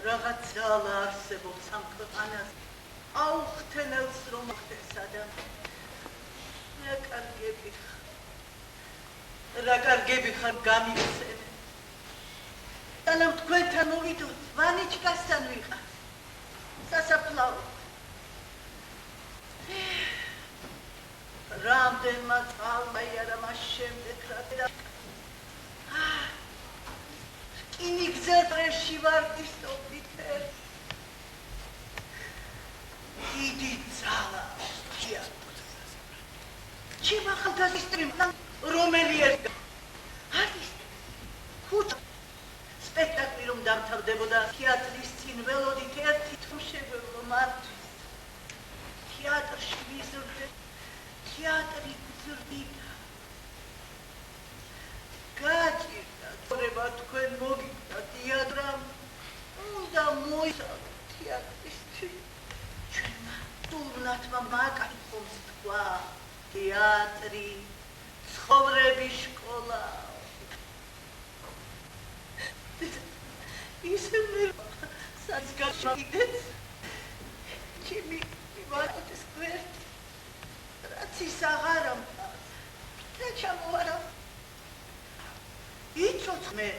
რაღაც ძალა არსებობს ამ ქვეყანას. აუხთენელს რომ ხდეს ადამიანი. რა კარგები ხარ გამიხსენე. სანამ თქვენთან მოვიდოდ, ვანიჩკასთან ვიყავ. სასაფლაო. რამდენმა წალმა იარა მას შემდეგ რა და რკინიგზა დრეში ვარდისობდით ერთ. დიდი ძალა ჩემ ახალგაზრდამ რომელი ერთ არის ხუთ სპექტაკლი რომ დამთავრდებოდა თეატრის წინ ველოდით ერთი თუმშეგვევლო მართვის თეატრში ვიზრდე თეატრი გზრდიდა გაჭირდა თორება თქვენ მოგიწვა თეატრამ უნდა მოისალო თეატრისთვის ჩვენმა სულნათმა მაკითხობს თქვა თეატრი ცხოვრების სკოლა ისინი საცგაშიდეთ ჩემი ვარდის გვერდი რაც ის აღარა და ჩამოვარა იწოცხმე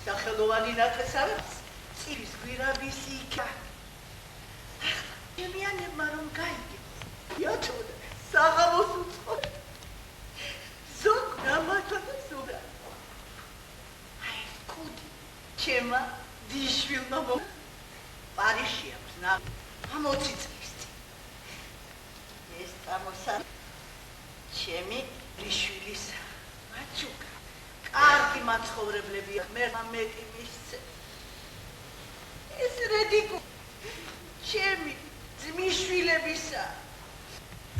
სახელოვანი ნათესავებს წირის გვირაბის იქა ჩემიანებმა რომ გაიგეს იაჩოდა საღამოს უცხო ზოგ რამათა და ზოგა აი კუდი ჩემა დიშვილმა პარიში აქვს ნა 60 წლის ეს წამოსა ჩემი დიშვილის მაჩუკა კარგი მაცხოვრებლებია მერმა მეტი მისცე ეს რედიკუ ჩემი ძმისშვილებისა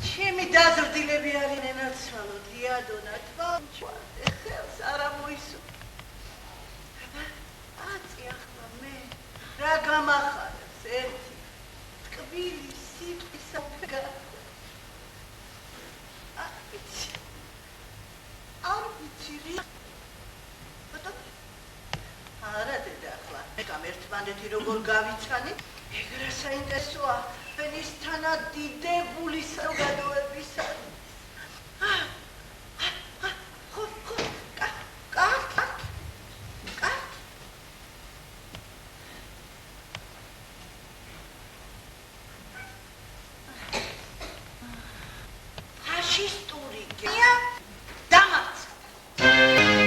ჩემი დაზრდილები არიან ნაცვალო დიადონა თვალჩვარდე ხელს არა მოისო აწი ახლა მე რა გამახარებს ერთი ტკბილი სიტყვის საფეგა არ ვიცი არა დედა ახლა მეკამ ერთმანეთი როგორ გავიცხანით ეგ რა საინტერესოა ფენისთანა დიდებული საზოგადოებისა ფაშისტური გეა დამარცხდა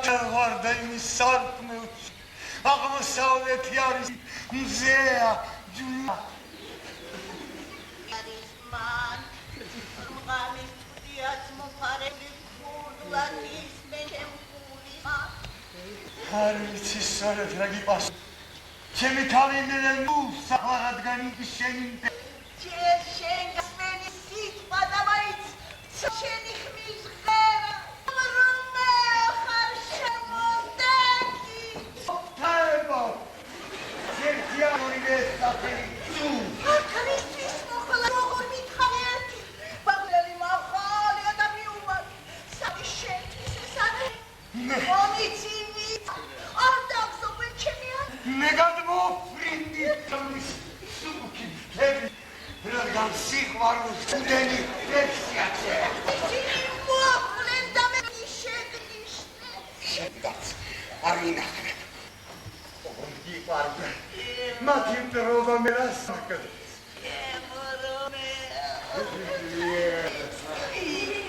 ჩავარდა იმის სარკმელში. აღმოსავლეთი არის მზეა, ჯულა. არის მან, მღამის ტუდიაც მომფარებული ქურდულად ისმენ ჩემკული. არ ვიცი სწორედ რა გიპას. ჩემი თავი მელენგულს აღარადგანი შენი ჯერ შენ გასმენი სიტყვა და მაინც შენი ხმის ღერა რომეო ხარ შემოდექი თაება ზერთიანური ესაფერი ქრისტის მოხლა როგორ მითხარი ერთი ბაღლელი მაღალია და მიუმარი სადი შენთვის ესადი მომიცინი არ დაგზობენ ჩემი მე გადმოფრინდი თამის სუბუქი ფები რადგან სიყვარულს უდენი ვერსიაჩე ისინი მოხლენ და მე შეგნიშნე შეგდაც არინა გიყვარდა მათი მტრობა მე რასაკეთე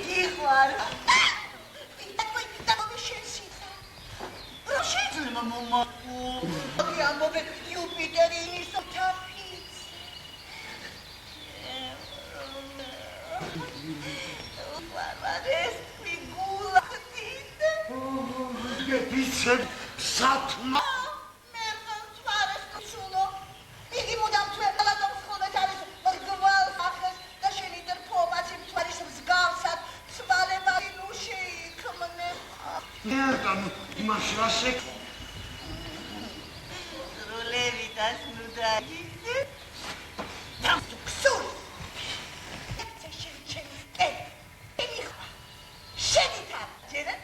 გიყვარდა Mama, abbiamo Jupiter in il suo tapis. Guarda, figura dite. Che dice Satma? Merda, fare nessuno. Igi mudam tu la dom scuola tale, ma gval fachas, da sceni der poma sim fare zgalsat, svale vai luce, come ne. Merda, ma slasek Levitas nu dagise. Dam tu ksul. Etse șențe. Eniha. Șenita. Cine?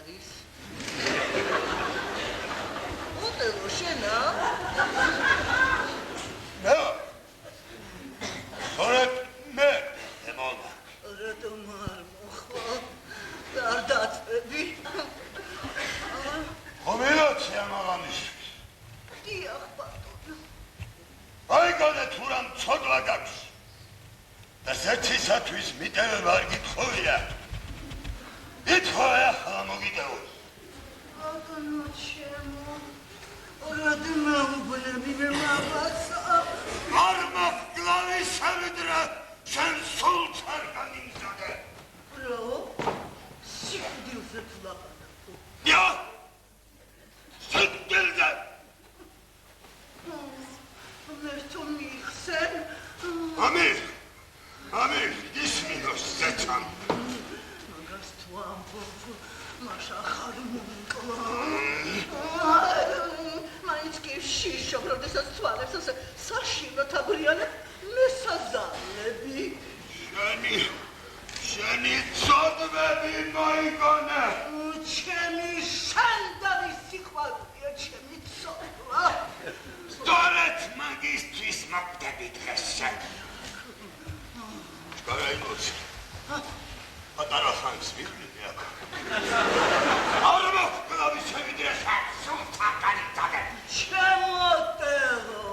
არის? ოტელო შენა? მე სწორედ მე დემონა რატომ არ მოხვა? არ დაწვევი? კომბინაცია მაღამის დიახ ბატონო. აიგონე თუ რამ ცოდვა გაქვს და ზეთისათვის მიტევება არ გითხოვია ითხოვე ახლა მოგიტევო ბატონო ჩემო რადგან უბრალოდ მე მაღაცა არ მოგკლავი სამედრა შენ სულს არ განიმზადე რო სიკვდილზე თვლაპარაკო ია სიკვდილზე მე თუ მიხსენ ამირ ისმინოს ზეცამ მაგას თუ ამბობ მაშა ხარ მომკლა მაინც კი შიშობ როდესაც თვალებს ასე საშინოთ აბრიანებ მესაზამლები შენი ცოდვები მოიგონე ჩემი შანდარი სიყვარულია ჩემი ცოდვა სწორედ მაგისთვის მოგდები დღეს შენ შკარაინოც პატარა ხანს ვიყრიდე აქ არ მოგკლავი შევიდრე სულთა განიცადე ჩემო ოტელო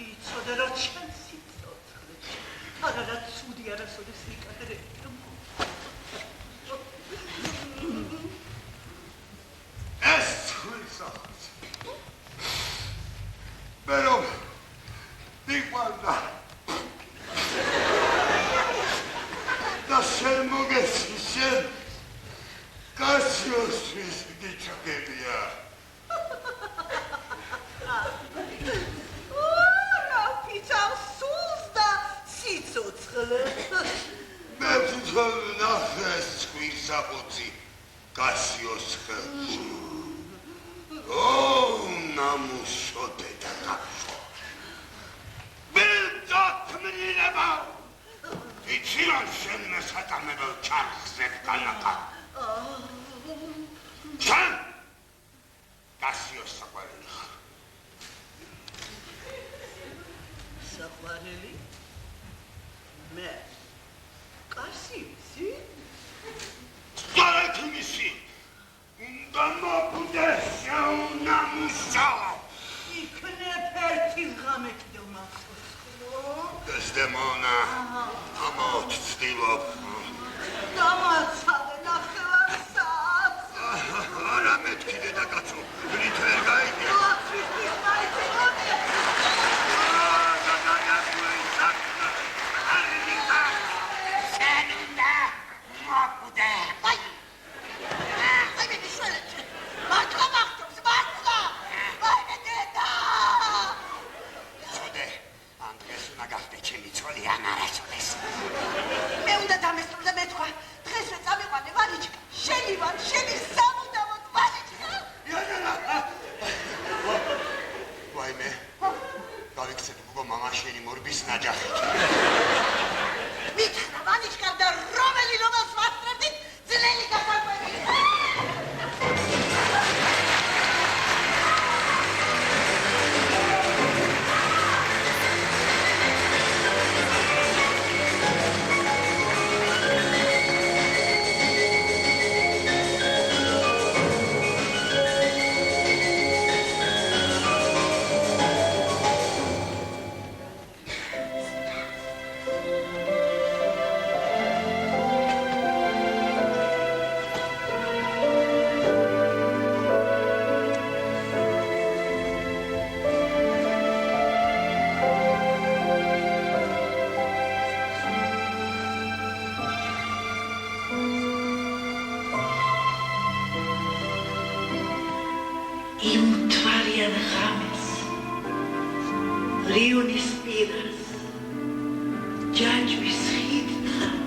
იცოდე რომ ჩემ სიცოცხლე არა ცუდი არასოდეს ვიკადრები ეს ცხვირსახაც მე რომ მიყვარდა და შენ მოგეცი შენ კასიოსთვის გიჩაგებია რა ფიცავ სულს და სიცოცხლეს მე თვითონ ნახე ეს ცხვირსახოცი კასიოს ხელში ნამუშო დედაკაცო მილდათმრილება იცი რომ შენ მესატამებელ ჩარხზე განაკა შენ კასიოს საყვარელი ხარ საყვარელი მე კასიოსი სწორედ იმისი უნდა მოგდეს ნამუშო იქნებ ერთი ღამე კიდევ მახსოვს დემონა ამოთ ცდილობ დამაცადე ნახევარსაც არა მეთქი დედაკაცო რით ვერ გაიგე ლაცვისთვის მაიცინოდი მე უნდა დამესწრო და მეთქვა დღესვე წამიყვანე ვანიჩკა შენი ვარ შენი სამუდამოდ ვანიჩკა ვაიმე გავიქცეთ გოგო მამა შენი მორბის ნაჯახით მითხრა ვანიჩკა და რომელს ვასწრებდით ძნელი გასაკვირი რიონის პირას ჯაჯვის ხიდთან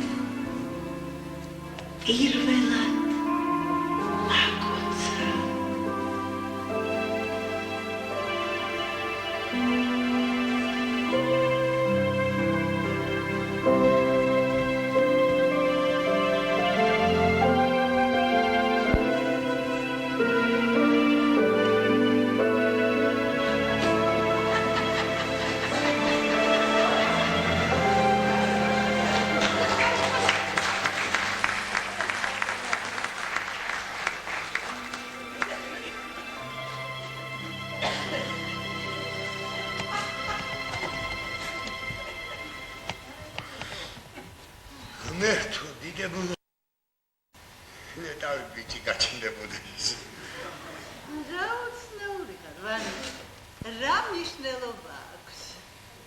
პირველად მაკოცა მე თუ დიდებულო ნეტავი ბიჭი გაჩნდებოდეს. რა უცნაური ხარ, რა მნიშვნელობა აქვს?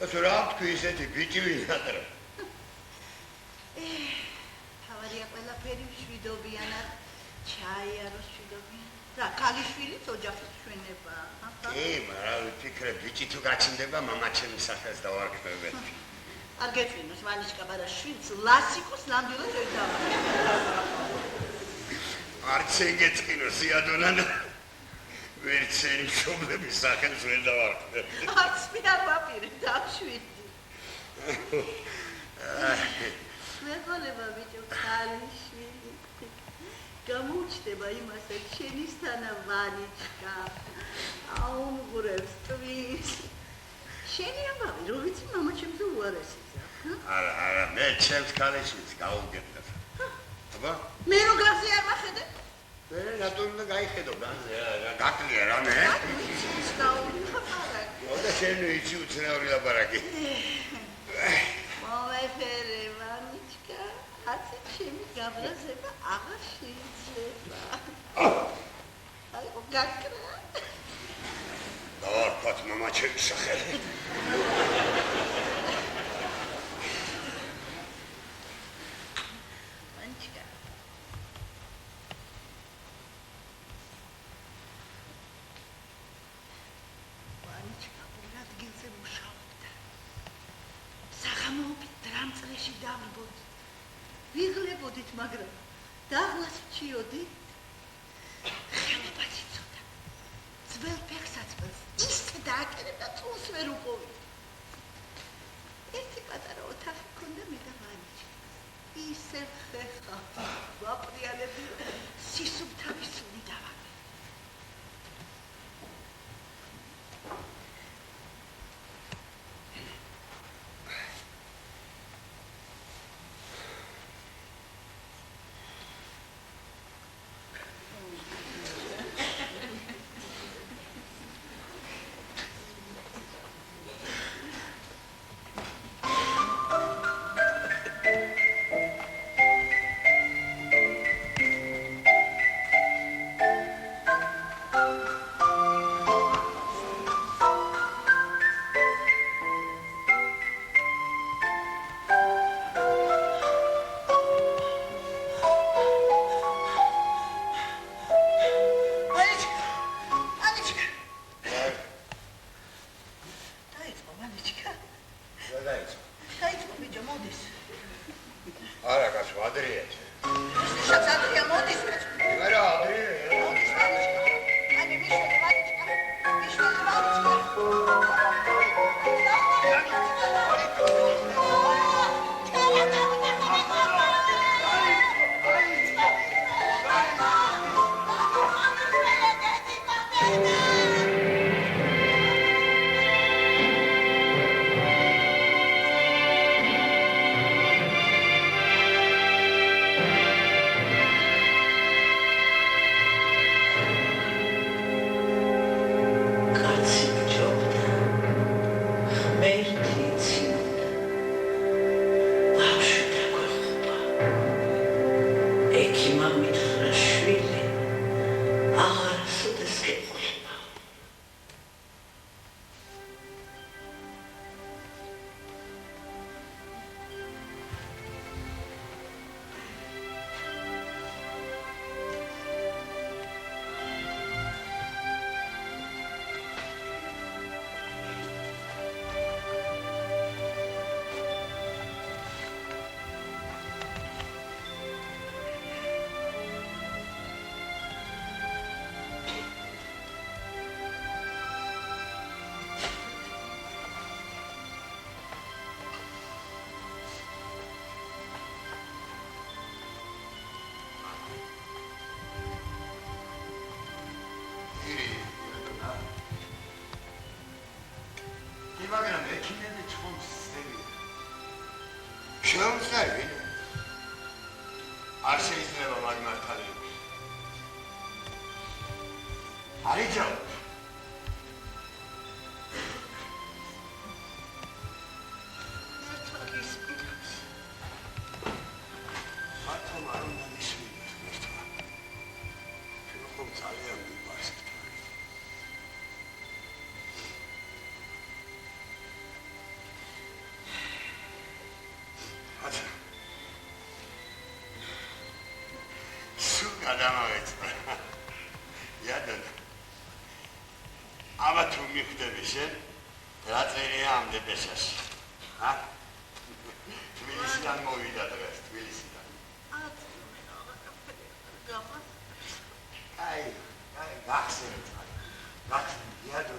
ასე რა თქვი ისეთი ბიჭი ვინატრა? თავარია ყველაფერი მშვიდობიანად, ჩაი არ მშვიდობიან. რა, ქალიშვილიც ოჯახის ჩვენებაა. მაგრამ ვიფიქრე ბიჭი თუ გაჩნდება, მამა ჩემს სახელს დავარქმევენ. არ გეწვინოს ვანიჩკა ბარაშვილს ლასიკოს ნამდვილად ვერ დავარქმევ. არც ეგეწინოს იადონანა. ვერც ენი მშობლების სახელს ვერ დავარქმევ. არც მე არ ვაპირებ დავშვიდი. მეგონება ბიჭო ქალიშვილი. გამოუჩნდება იმასაც შენისთანა ვანიჩკა. აუმღრებს ტვინს. შენი ამბავი, რო ვიცი მამა ჩემს უარესია. არა, მე ჩემს ქალიშვილს გავუგებდა. აბა? მე რო გასე არ მახედე? მე რატომ გაიხედო განზე? გაკლია რა მე? ის დაუხარა. მოდა შენ იცი უცნაური ლაპარაკი. მომეფერე ვანიჩკა, ასე ჩემი გაბრაზება აღარ შეიძლება. აი, გაკრა. დავარქვათ მამა ჩემს სახელი. ვანიჩკა. ვანიჩკა ორ ადგილზე მუშაობდა. საღამოობით დრამწრეში დავრბოდით. ვიღლებოდით, მაგრამ დაღლას ვჩიოდით. ხელობას იცოდა. ძველ ფეხსაცმელს ისე დააკერებდა, წულს ვერ უპოვით. ერთი პატარა ოთახი ჰქონდა მე და ვანიჩკა. ისე ხეხა ვაპრიალები სისუფთავის სული დავაგე. მაგრამ ექიმები ცხონს ძდები. შეუმწარი. არ შეიძლება მაგ მართალი. არიჯო. შენ რა წერია ამ დებესაში? ჰა? თბილისიდან მოვიდა დღეს, თბილისიდან. აი, გახსენეთ. იადო.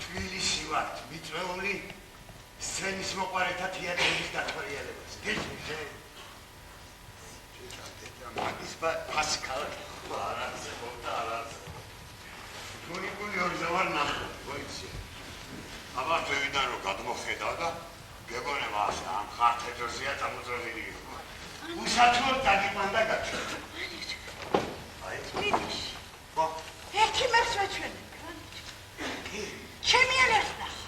თბილისი ვართ, მიწვეული სცენის მოყარეთა თეატრის დახმარებელს. გიჟე. მაგის პასკალ არაზე მოხდა არაზე. გული ორზავარ ნახოთ, მოიცი. აბა თვევიდან რომ გადმოხედავ და გეგონება ასე ამ ხართეთოზეა წამოწოლილი იყო. უსათუოდ დაგიყვანდა გაჩვენ. აი, ვინიში. ხო? ერთი მერს ვაჩვენე. კი. ჩემი ალერს ნახა.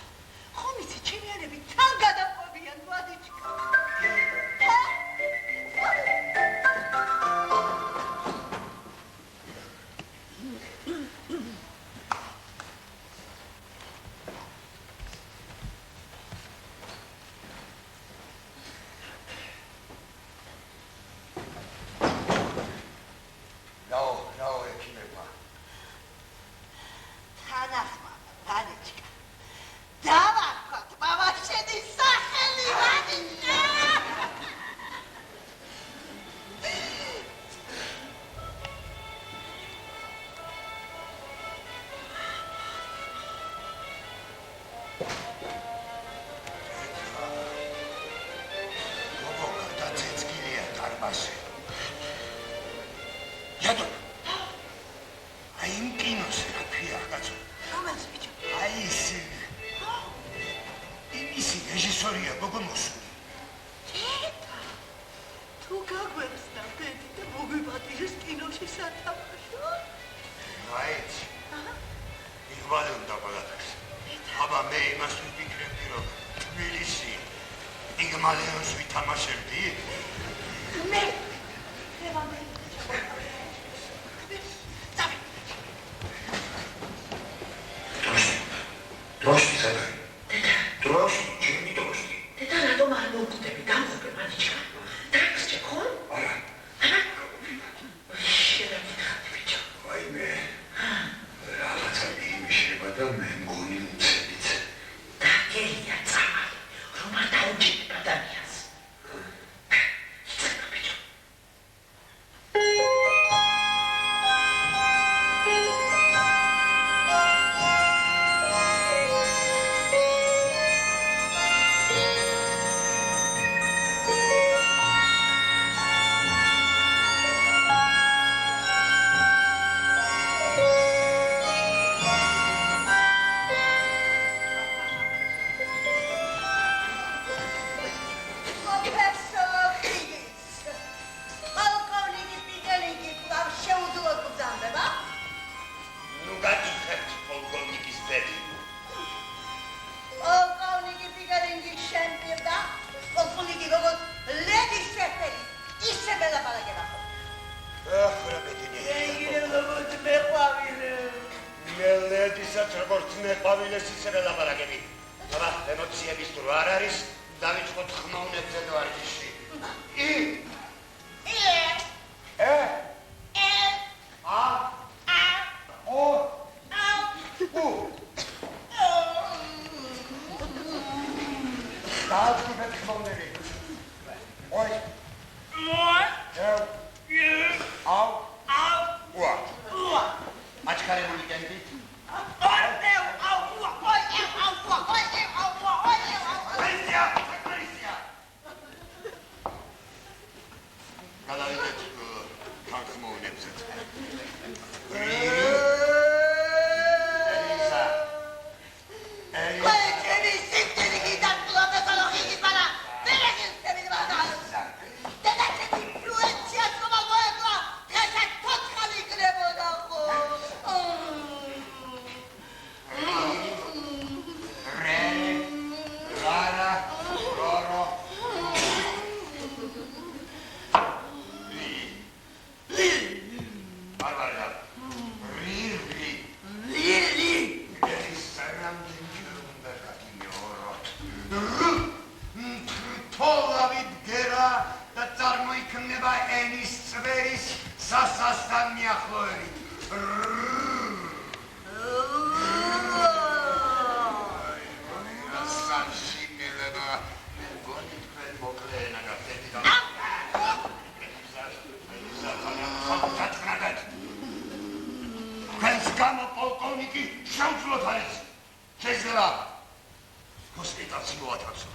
ხომ იცი, ჩემი ალები თან გადაყვებიან, ვადიჩკა. ჰოსპიტალში მოათავსო.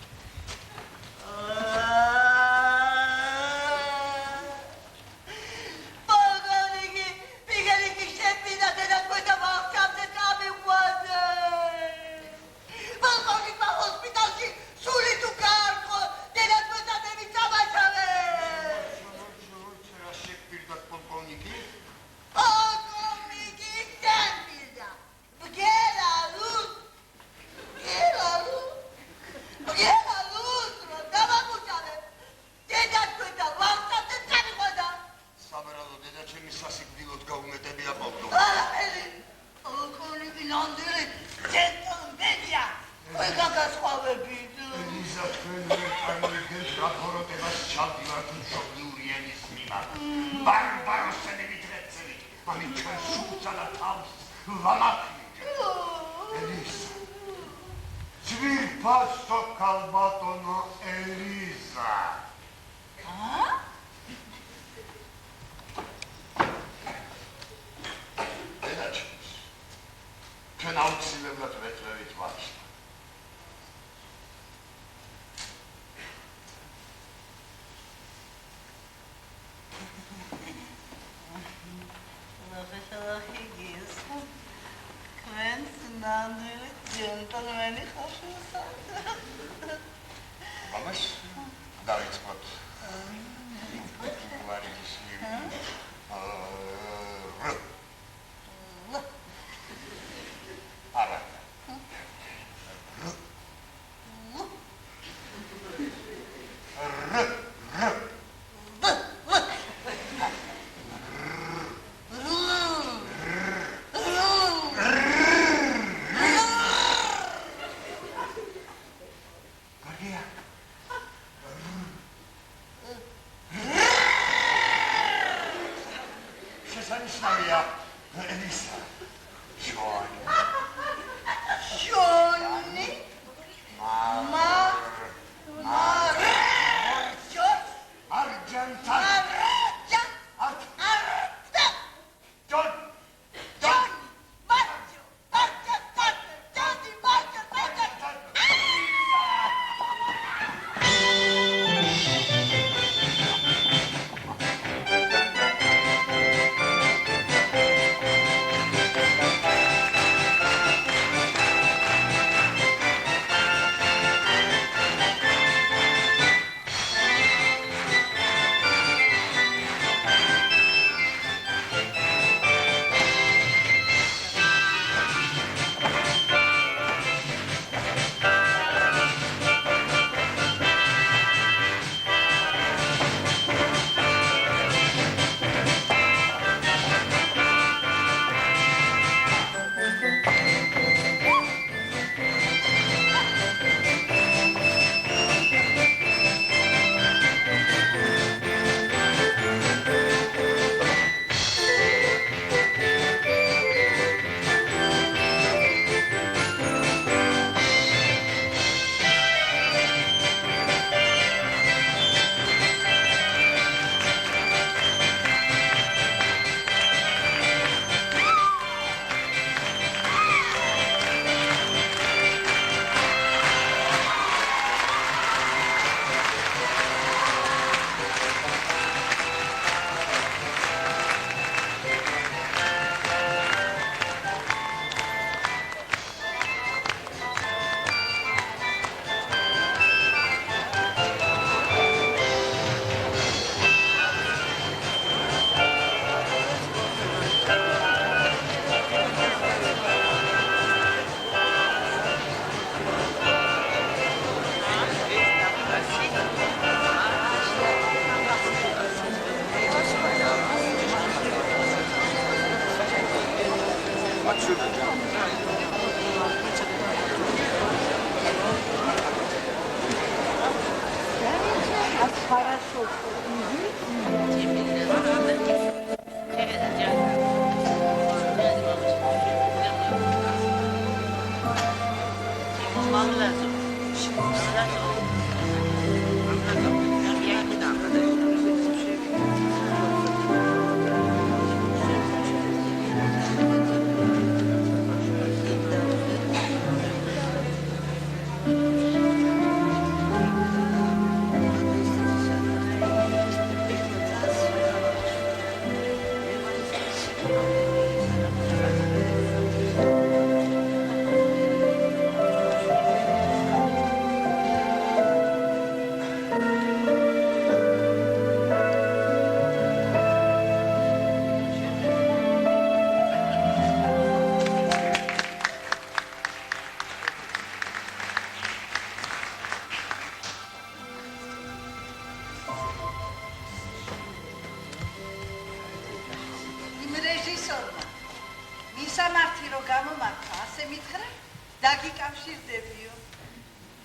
დაკავშირდებიო.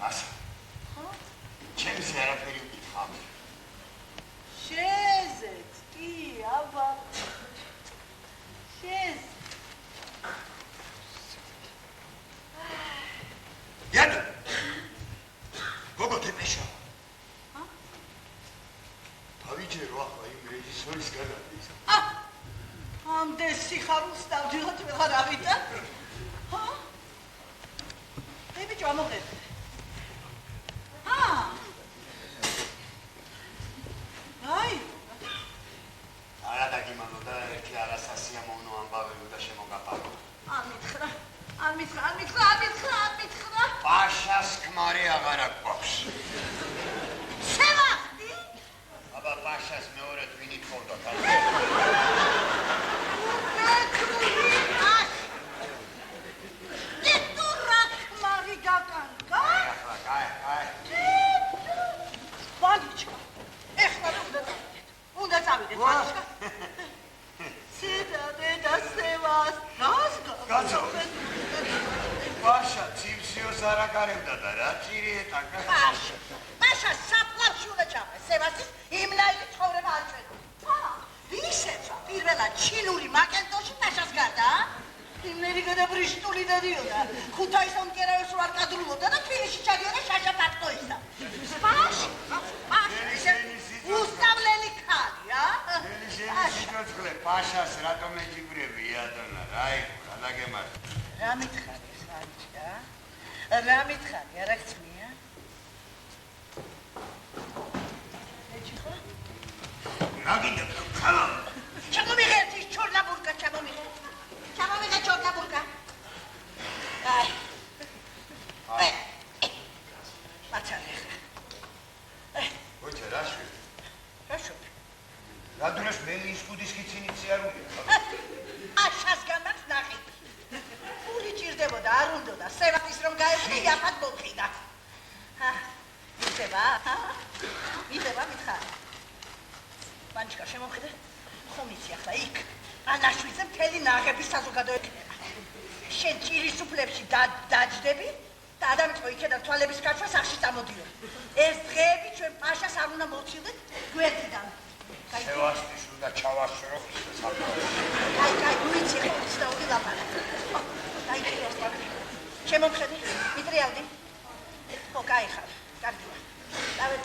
ასე. ჩემზე არაფერი ვკითხავ. შეზეც, კი, აბა. შეზ. Iată! Gogo te peșa. Avige roaca, im regisoris gălătis. Am desixarul stavdiot pe haravita. Ei, bici, am ogret. Ai. Ara da gimano da erki ara sasia mono ambavelu da შემოგაფარო. ამითხრა. Pașas kmari agara გვაქვს. შევახდი? აბა pașas მეორე twini თქონდა თან. Pașa, țipsios ara garevda da ra ჭირიეტა. Pașa, საფლავში უნდა ჩავა. სევასის იმნაირი ცხოვრება არ ჩვენა. ვისეცა პირველად ჩინური მაკენტოში პაშას გარდა? იმნაირი გადაბრიშტული დადიოდა. ქუთაისთან მკერავებს რო არ კადრულობდა და თბილისში ჩადიოდა შაშა პატკოისა. Pașa, უსწავლელი ქალია. სიტყვე pașas რატომ ეჯიბრები ატონა? რაი, რა დაგემართ? რა მითხარი ხარჯა? რა მითხარი, არა ხმია? ეჭიხა? რა გინდა? ხალა. ჩამომიღეთ ის ჩორნაბურკა, ჩამომიღეთ. ჩამომიღე ჩორნაბურკა. აი. მაცალე. ოჩა რა შვი? რა შვი? რა დროს მელის კუდის კიცინიცი არ უნდა? აშას გამაქვს ნახი. ფული ჭირდებოდა, არ უნდა. სევასის რომ გაევლი, იაფად მოვხიდა. იდება მითხარი. მანჩკა შემოვხედე? ხომ იცი ახლა იქ ანაშვიძე მთელი ნაღების საზოგადო ექნება. შენ ჭირის უფლებში დაჯდები და ადამიანო იქედან თვალების გაჩვა სახში წამოდიო. ეს დღეები ჩვენ პაშას არ უნდა მოვცილდეთ გვერდიდან. სევასტის უნდა ჩავასრო საფრთხეში. კაი, ვიცი ხო ისწავლი ლაპარაკი. კაი, შემოვხედე? მიტრიალდი? ხო, კაი ხარ. კარგია. დავეთ.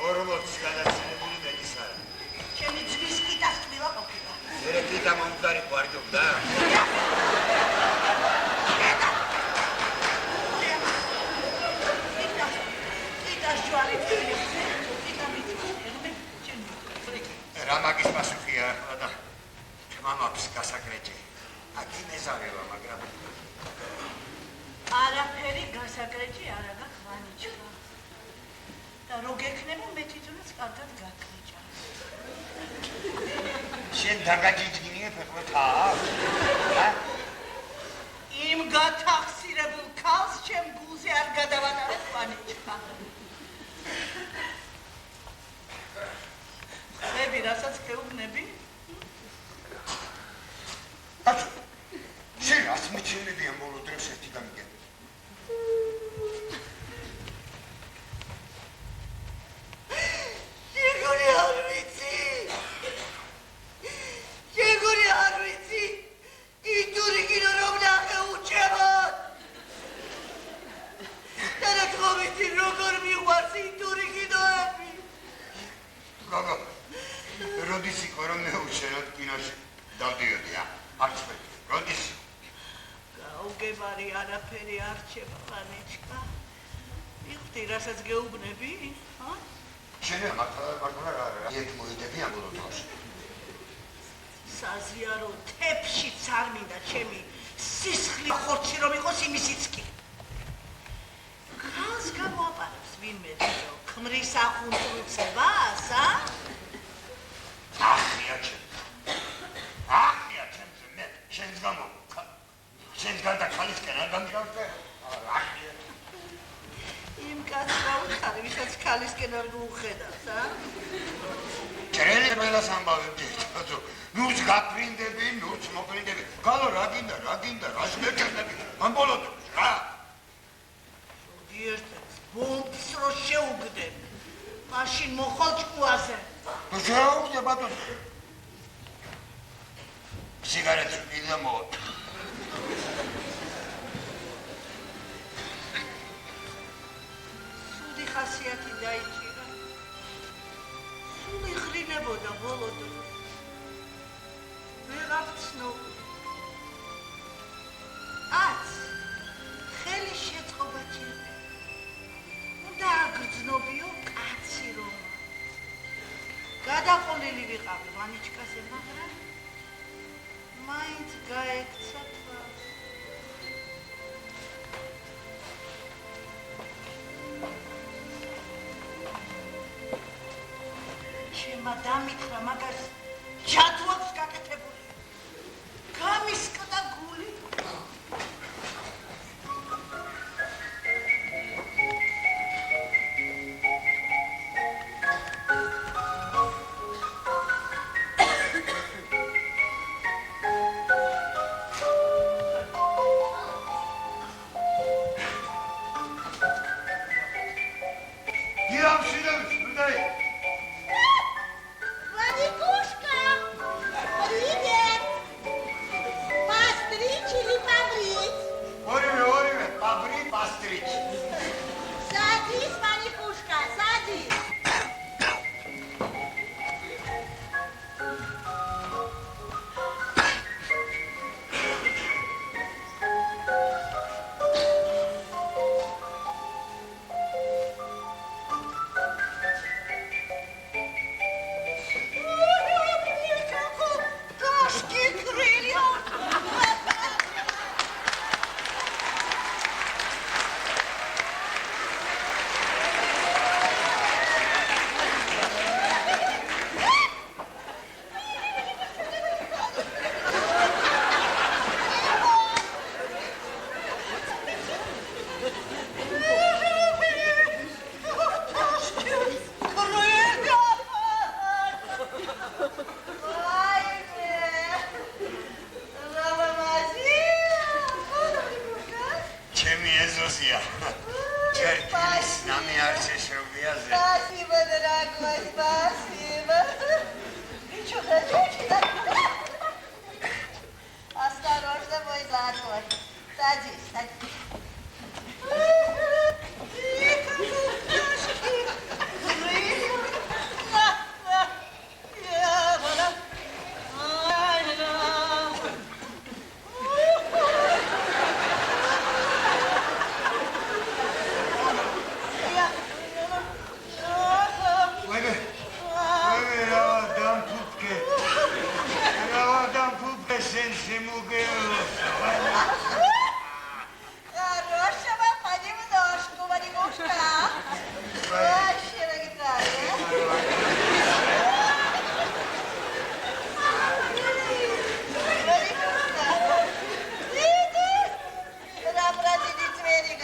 ორ მოც გასაკრეჭი არა გაქვანიჩა. და რო გექნება მე თვითონაც კარგად გაკრეჭა. შენ დაგაჯიჯგინია ფეხბურთა? იმ გათახსირებულ ქალს ჩემ გულზე არ გადავატარებ ქვანიჩა. ხები რასაც გეუბნები? აცო, შენ რას მიჩვენები ამ ბოლო დროს ერთი გამიგე? შეგონი არ ვიცი. შეგონი არ ვიცი. იდური კიდო რომ ნახე უჩემოთ. და რა თქმა ვიცი როგორ მიყვარს იდური კიდოები. გოგო, როდის იყო რომ მე უშენოდ კინოში დავდიოდი, არც მე, როდის? გაუგებარი არაფერი არ რჩება, ვანეჩკა. მიხვდი, რასაც გეუბნები, შენ მართლა რა მოიდები ამ ბოლო დროს? საზიარო თეფშიც არ მინდა ჩემი სისხლი ხორცი რომ იყოს იმისიც კი. ქალს გამოაპარებს ვინმე დედო ქმრის ახუნწრუცებას, ახია ჩემზე მე შენს გამო შენს გარდა ქალისკენ არ გამიგავდე? ახია იმ კაცს გავუთხარი, ვისაც ქალისკენ არ გუხედავს, ჭრელი ყველას ამბავებდი, ნურს გაფრინდები, ნურს მოფრინდები. გალო რა გინდა, რას მეკერდები? ამ ბოლო დროს რა? ერთს ბომბს რო შეუგდე, მაშინ მოხალ ჭკუაზე. შეუგდე ბატონო. სიგარეტი პიდა მოვთ. სუდი ხასიათი დაიჭირა. სული ხრინებოდა ბოლო დროს. ვეღარ ვცნობ. ხელი შეწყობა ჩემი. უნდა აგრძნობიო კაცი რომ. გადაყოლილი ვიყავი ვანიჩკაზე, მაგრამ მაინც გაექცა თავს. შემა დამითხრა მაგას ჯადუ აქვს გაკეთებული. გამისკდა გული.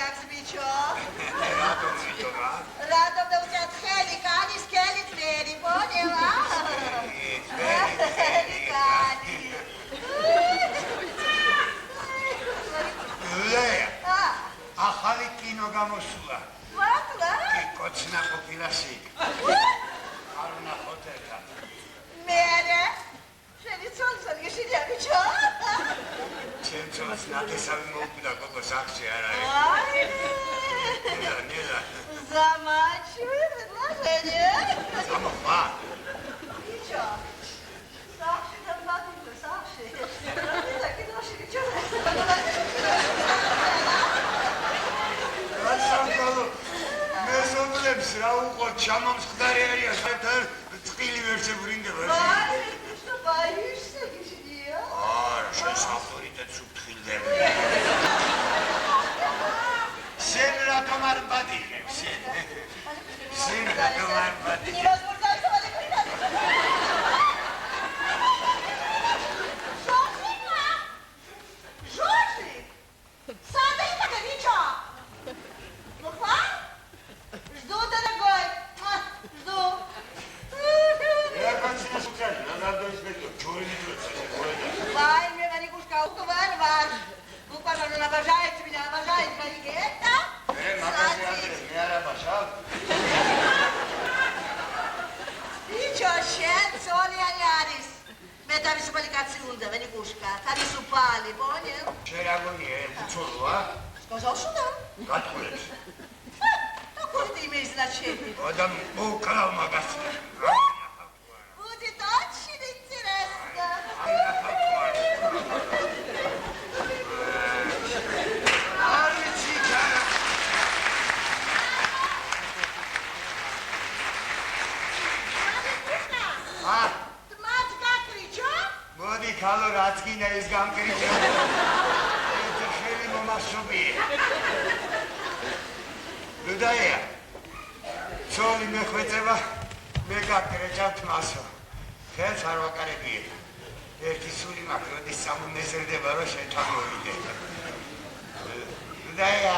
აქვს ბიჭო? რატომ იტოვა? რატომ და უცად ხელი კანი, სკელი წერი, პონევა? ხელი კანი. ლეა, ახალი კინო გამოსულა. მართლა? კოცნა ყოფილა სიკ. არ ვნახოთ ერთად. მერე? შენი ცოლსანი შეშინია ბიჭო? ჩემ ცოლს ნათესავი მოუკვდა გოგო სახში არ არის. აი. ნელა. ზამაჩვი, ლაშენე. ზამოხვა. ბიჭო. სახში და მათი სახში. და კიდოში ბიჭო. გასამკალო მეზობლებს რა უყოთ ჩამომსხდარი არიან საერთოდ წყილი ვერ შებრინდება. აი, ბიჭო, ბაიშე გიშდია. არა, შენს ავტორიტეტს უფრთხილდები. შენ რატომ არ ბადირებ, შენ? შენ რატომ არ ბადირებ? იმას მორდა ისევალი ქრიდა. ჟორჟიკა! ჟორჟი! Сада итака, бичо! Ну хва? Жду, дорогой. Жду. Я кончина шукаю, надо избегать. Чего не трется, Вай, мне Варикушка, уговор ваш. Буквально он обожает меня, обожает Варикета. не арабашал. Бичо, щен, соли анярис. Me თავისუფალი კაცი უნდა, ვენიკუშკა, თავისუფალი, понял? შენ რა გონია, უცოლოა? Сказал, что да. გატყუებს. Какой ты имеешь значение? Адам მოუკრავ მაგას. Будет очень интересно. არ ვიცი ჯარა. მოდი ქალო რაც გინდა ის გამკრიჭო. ეს ხელი მომასობი. ლუდაია. ცოლი მეხვეწება მე გაკრეჭავთ მასო. ხელს არ ვაკარები. ერთი სული მაქვს, როდის სამომეზრდება რომ შენ თან მოვიდე. ლუდაია.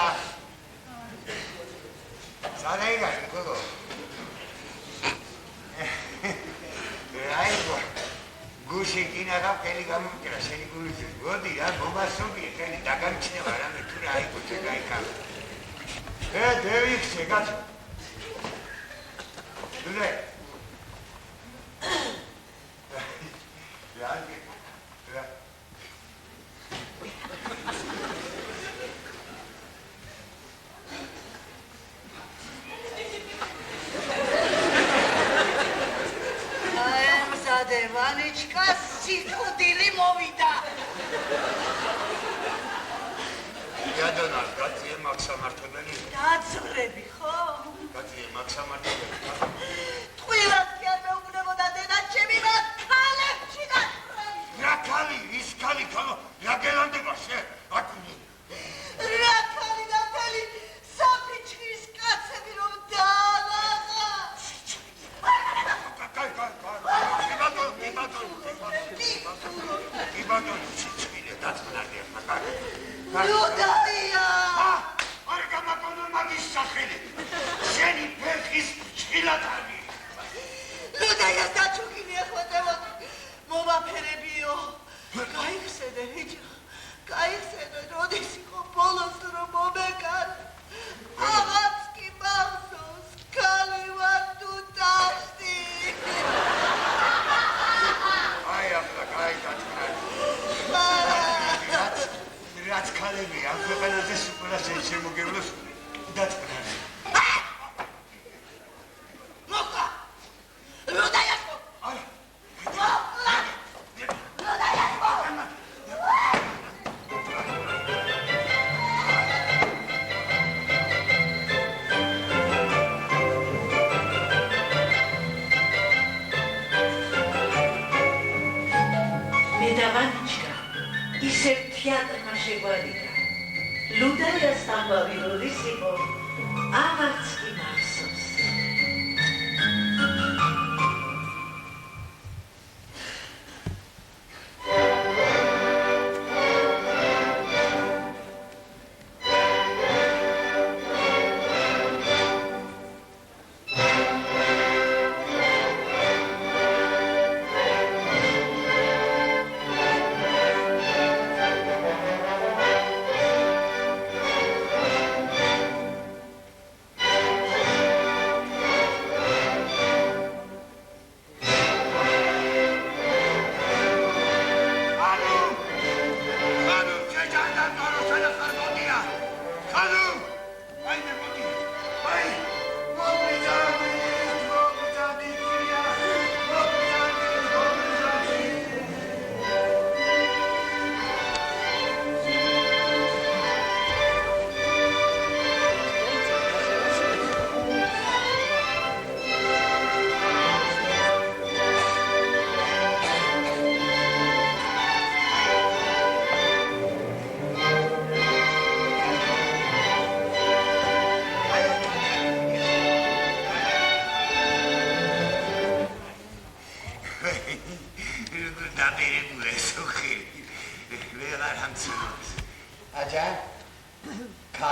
სადაიგარი გოგო. აიგო. გუში კინარა ხელი გამომკრა შენი გულით. მოდი რა მომასობია ხელი დაგამჩნევა რამე თუ რა აიგო შეგაიქა. დევიქცე კაცო. დუდე. რა Ванечка, სიკვდილი მოვიდა. იადონა, გაწიე მაქსამართებელი. დაძვრები, ხო? გაწიე მაქსამართებელი. ტყუილად კი არ მეუბნებოდა დედა ჩემი რა ქალებში და რა ქალი, ის ქალი ქალო, რა გელანდება შენ? აკუნი. რა ქალი და თელი საფიჩხის კაცები რომ დაალაღა. ლუდაია! არ გამაკონო მაგის სახელი. შენი ფერხის ჭილად არის. ლუდაიას დაჩუქინი ეხვედებოდ. მომაფერებიო. გაიხსენე, ბიჭო. გაიხსენე, როდის იყო ბოლოს რომ მომეკარ. აღაც კი მახსოვს, ქალი ვარ თუ დაშტი. აი ახლა გაიგაჩქნა. რაც ქალებია, ქვეყანაზე სუპერასენ შემოგევლოს დაწყნარი. მოხდა! ლუდაიას! არა. მედავანიჩკა ისევ თეატრმა შეგვარიდა. ლუდაიას ამბავი როდის იყო, აღარც კი მახსოვს.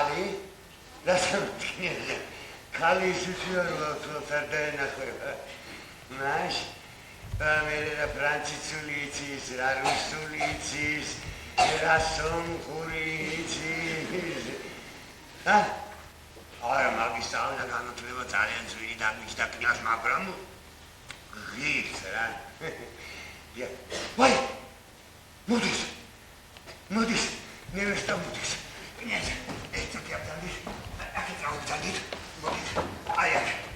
ქალი დასამტკინე ქალი ისუჩიორლოს არ დაენახება მაშ ამერე და ფრანცისული იცის რა რუსული იცის რა სომხური იცის არა მაგის თავი და განათლება ძალიან ძვირი დამიჯდა კნას მაგრამ ღირს რა ვაი მოდის ნევესტა მოდის კნას ეს თქიაბდანდი აქ წავდანდი მოდის აი აქ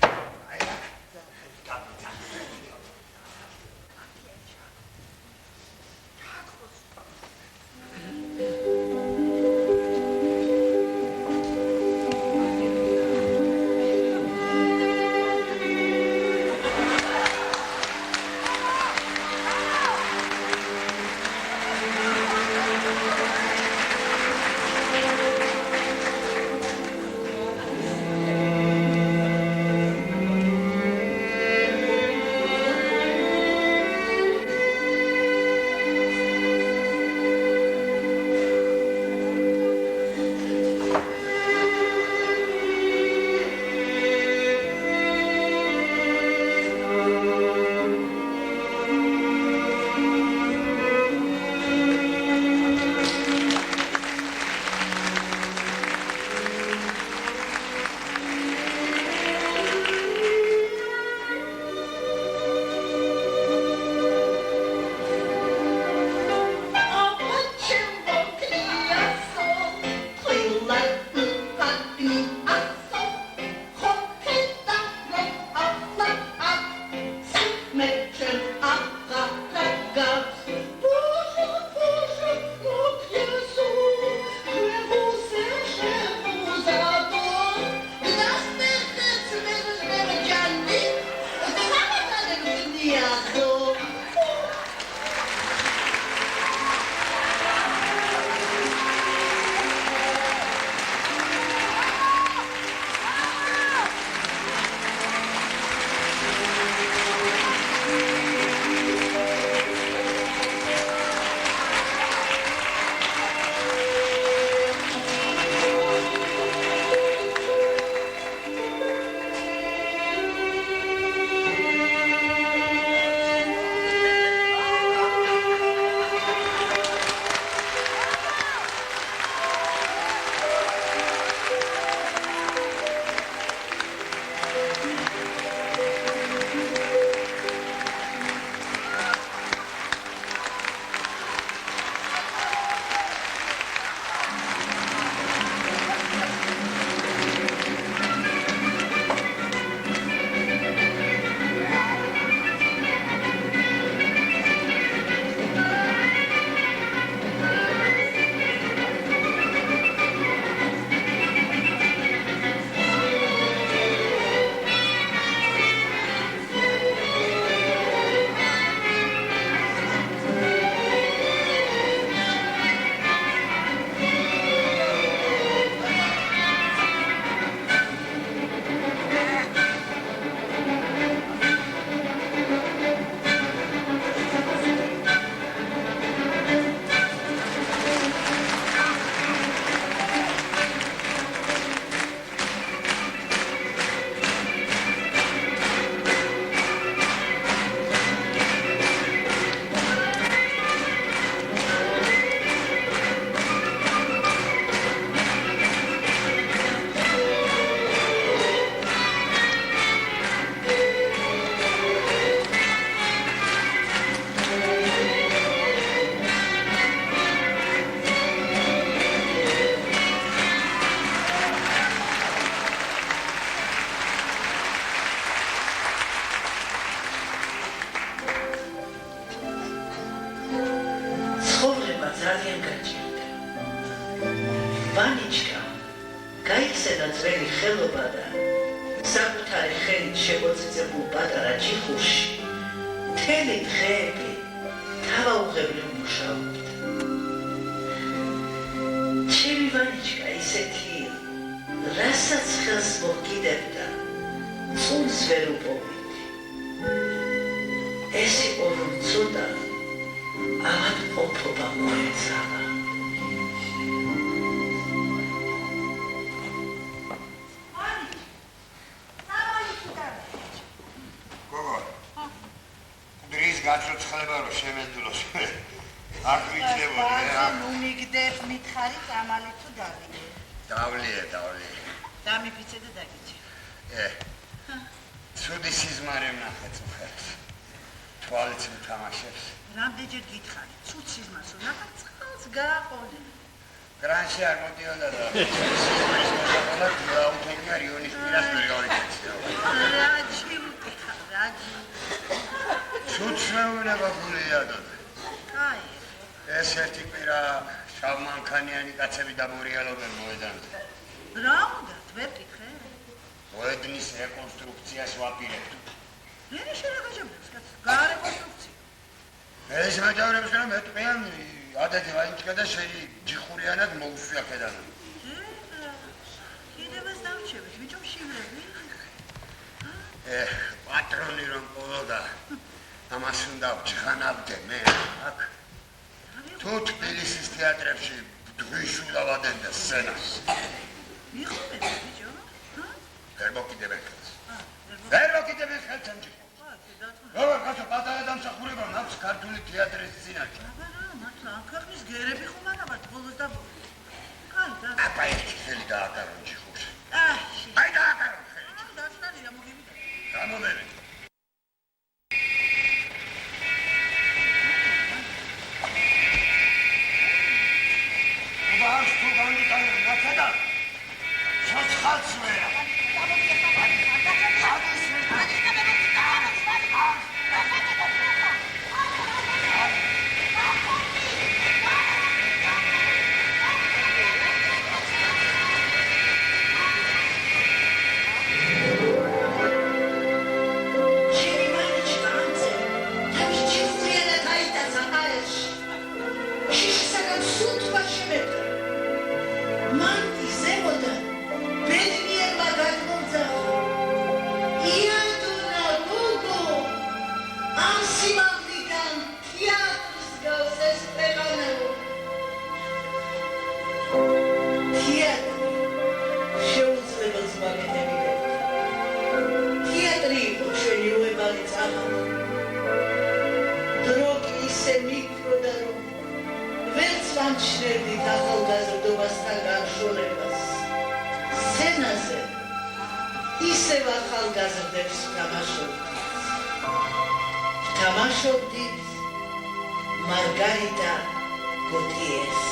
ვანიჩკა გაიხსენა ძველი ხელობა და საკუთარი ხელით შემოწიწებულ პატარა ჯიხურში მთელი დღეები თავაუღებლივ მუშაობდა. ჩემი ვანიჩკა ისეთი, რასაც ხელს მოგკიდებდა, წუნს ვერ უპოვიდი. ეს იყო რომ ცოტა ავადმყოფობა მოეწავა. გაცოცხლება რომ შემეძლოს. არ ვიცნობდი რა. ნუ მიგდებ მითხარი წამალი თუ დავიდე. დავლია. დამიფიცე და დაგიჭი. ცუდი სიზმარი ვნახეთ მხარს. თვალიც მთამაშებს. რამდენჯერ გითხარი, ცუდ სიზმარს ვნახავ, წყალს გააყოლე. გრანში არ მოდიოდა და სიზმარის მოსაყოლა დაუთენია რიონის პირას ვერ გავიქეცია. რაჯი უკითხა, რაჯი. ცუდ შეუნება გულიადო. კაი. ეს ერთი კვირა შავმანქანიანი კაცები დამორიალობენ მოედანზე. რა უნდა, ვერ კითხე? მოედნის რეკონსტრუქციას ვაპირებთ. მე შეგაჯამებს, კაც, გარეკონსტრუქცია. ეს მაჯავრებსგან მეტყვიან ადეთი ვაინჩკა და შენი ჯიხურიანად მოუსვი აქედან. კიდევაც დავჩებით, ვიჭო შივრები. პატრონი რომ ყოლოდა ამას უნდა ვჯღანავდე მე აქ. თუ თბილისის თეატრებში დღვიშულავდნენ და სცენას. მიხობეთ, ვიჭო? ვერ მოკიდებენ ხელს. ვერ მოკიდებენ ხელს ამ ჯიხურს. როგორ კაცო პატარა დამსახურება მაქვს ქართული თეატრის წინაშე. მართლა ამ ქვეყნის გერები ხომ არა ვართ ბოლოს და ბოლოს. კაი და. აბა ერთი ხელი დააკარონ ჯიხურს. აჰ. აი დააკარონ ხელი. დაწნარია მოგივიდა. გამომევი. აბა თუ გამიტანე ნახედა. ცოცხალს ვერა. Margarita Gutierrez.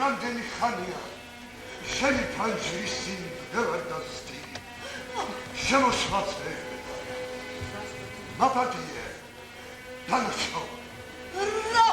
რამდენი ხანია შენი ფანჯრის წინ ვეღარ დასტირი შემოსვացე მაპატიე დანაშო რა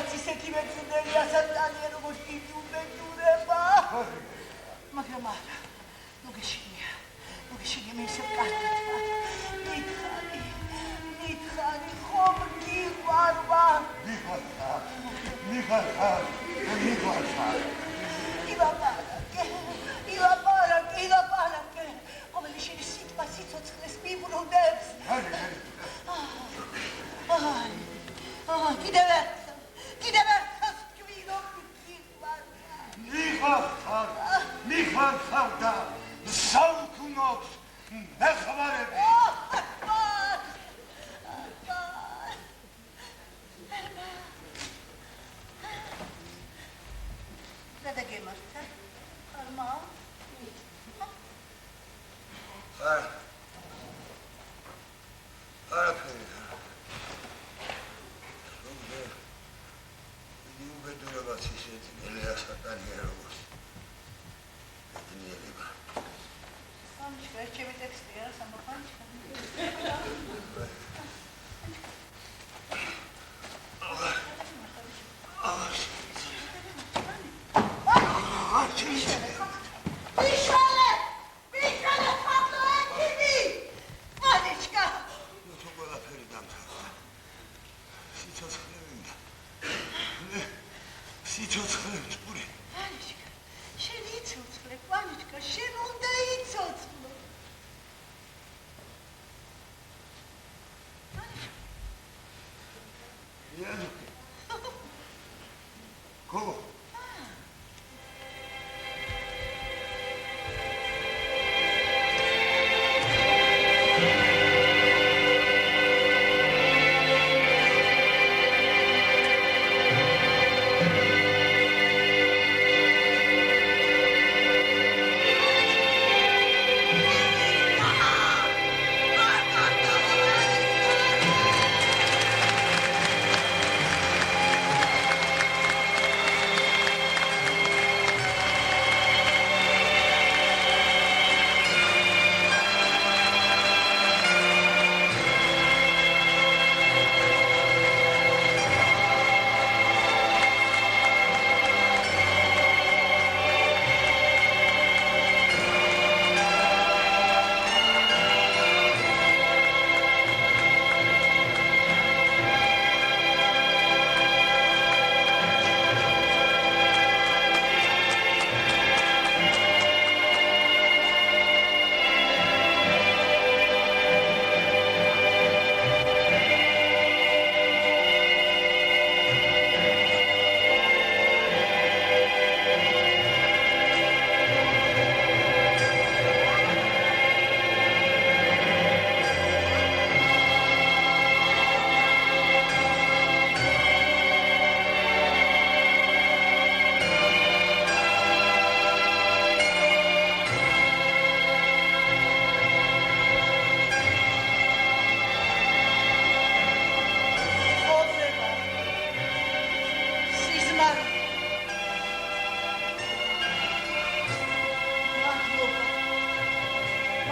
კაცი ისეთი მეცნიერია საწანია როგორც დიდი უბედურება. მაგრამ არა, ნუ გეშინია მე ისევ კარგად ვარ. მითხარი ხომ გიყვარვა. მიხვარ. ილაპარაკე. ყოველი შენი სიტყვა სიცოცხლეს მიბრუნებს. კიდევ ერთხელ თქვი რომ გიყვარვა. მიხვარ და საუკუნოებს მეხმარები. და გემართა ხარმა არაფერი დიდი უბედურებაც ისეთი ელია სატანია როგორც ბედნიერება. ამჩქა ჩემი ტექსტია სამოხანჩქა.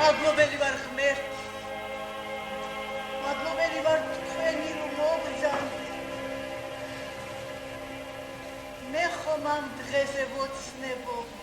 მადლობელი ვარ ღმერთს, მადლობელი ვარ თქვენი რომ მოგძანთ. მე ხომ ამ დღეზე ვოცნებობ.